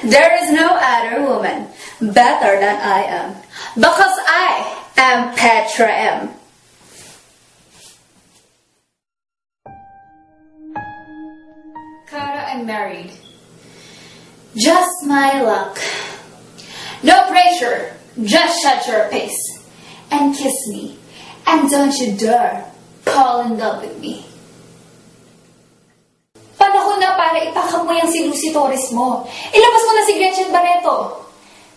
There is no other woman better than I am, because I am Petra M. Kara, I'm married. Just my luck. No pressure, just shut your face and kiss me, and don't you dare fall in love with me. Panahon na para ipakam mo yung si Lucy Torres mo. Ilabas mo na si Gretchen Barreto.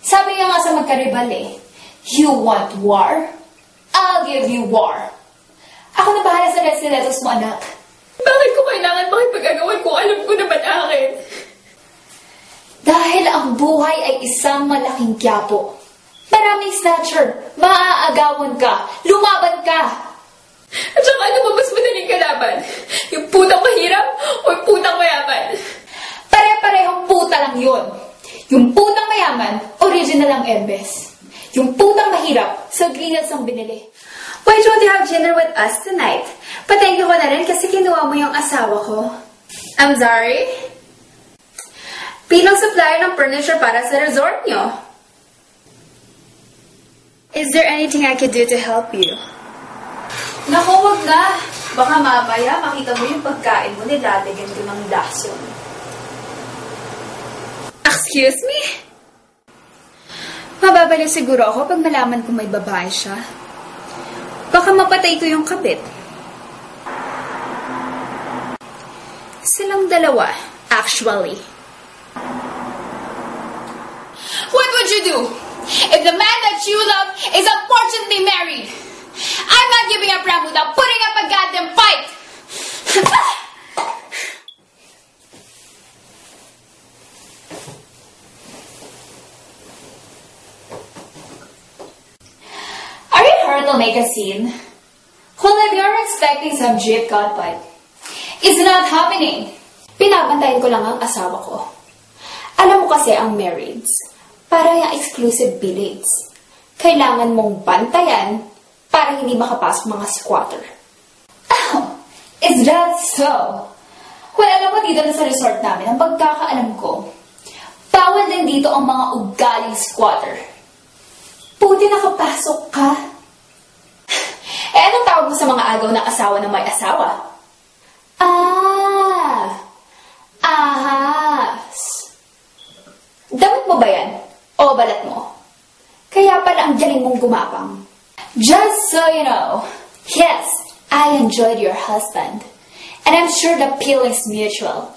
Sabi niya nga sa magkaribal you want war? I'll give you war. Ako na bahala sa Restiletos mo, anak. Bakit ko kailangan makipag-agawan kung alam ko naman akin? Dahil ang buhay ay isang malaking quiapo. Maraming snatcher, maaagawan ka, lumaban ka. At saka ano ba mas madaling kalaban? Yung putang mahirap o yung putang mayaman? Pare-parehong puta lang yun. Yung putang mayaman, original ang Embes. Yung putang mahirap, sa Greenlands ang binili. Why don't you have dinner with us tonight? Patay ko na rin kasi kinuha mo yung asawa ko. I'm sorry? Pinang supplier ng furniture para sa resort nyo. Is there anything I could do to help you? Naku, wag na. Baka mamaya makita mo yung pagkain mo nilalagyan ko ng lason. Excuse me? Mababaliw siguro ako pag malaman kung may babae siya. Baka mapatay ko yung kabit. Silang dalawa, actually. What would you do if the man that you love is unfortunately married? I'm not giving up round without putting up a goddamn fight! Are you hurt to make a scene? Well, if you're expecting some jeep gunfight, it's not happening. Pinabantayan ko lang ang asawa ko. Alam mo kasi ang marrieds, para yung exclusive billets. Kailangan mong bantayan para hindi makapasok mga squatter. Oh, is that so? Well, alam mo dito na sa resort namin, ang pagkakaalam ko, bawal din dito ang mga ugaling squatter. Puti nakapasok ka. Eh, anong tawag mo sa mga agaw ng asawa ng may asawa? Ahas. Damit mo ba yan? O balat mo? Kaya pala ang galing mong gumapang. Just so you know, yes, I enjoyed your husband. And I'm sure the feeling's mutual.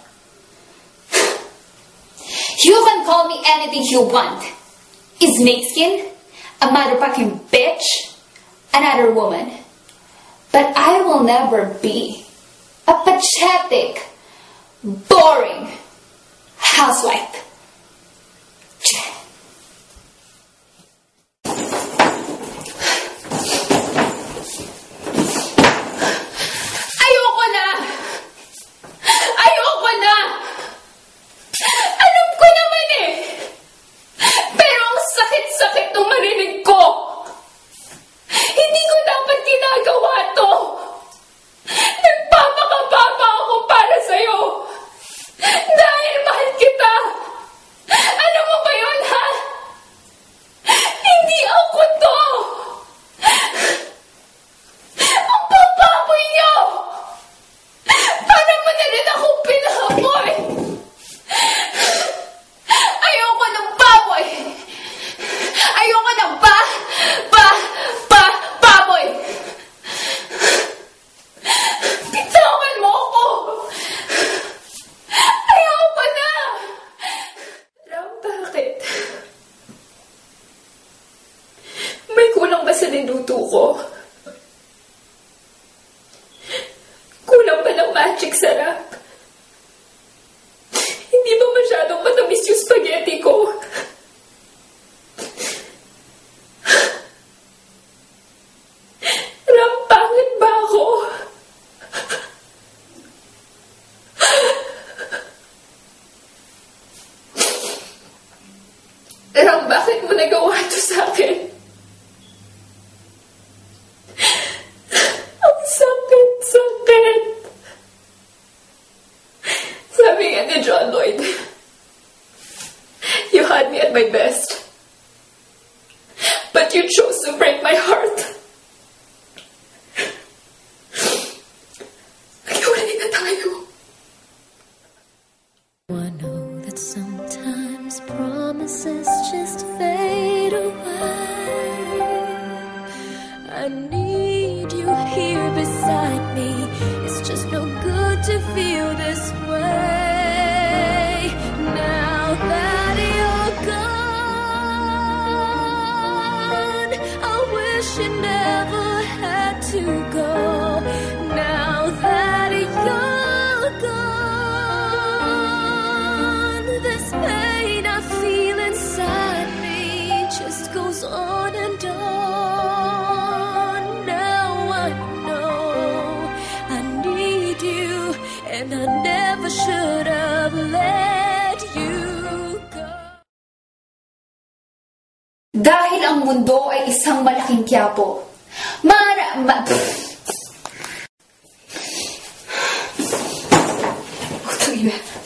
You can call me anything you want. Is Snakeskin a motherfucking bitch? Another woman. But I will never be a pathetic, boring housewife. Ayoko na! Ayoko na! Alam ko naman eh! Pero ang sakit-sakit nung marinig ko! Hindi ko dapat ginagawa to! Nagpapakababa ako para sa'yo! Dahil mahal kita! Alam mo ba yun, ha? Hindi ako to! Ang papaboy niyo! Paano mo na rin ako pinahaboy? Ayoko ng baboy! Ayoko ng baboy! Bitawan mo ako! Ayoko na! Ram, bakit? May kulang ba sa niluto ko? Kulang ba ng magic sarap? Hindi ba masyadong matamis yung spaghetti ko? Ram, pangit ba ako? Ram, bakit mo nagawa ito sa akin? Ang sakit-sakit. Sabi nga ni John Lloyd, my best. But you chose to break my heart. Naghiwalay na tayo. I know that sometimes promises just fade away. I need you here beside me. It's just no good to feel this way. Now that you're gone, I wish you never had to go. Now that you're gone, this pain I feel inside me just goes on and on. Now I know I need you, and I never should have let you go. Dahil ang mundo ay isang malaking quiapo. Ito,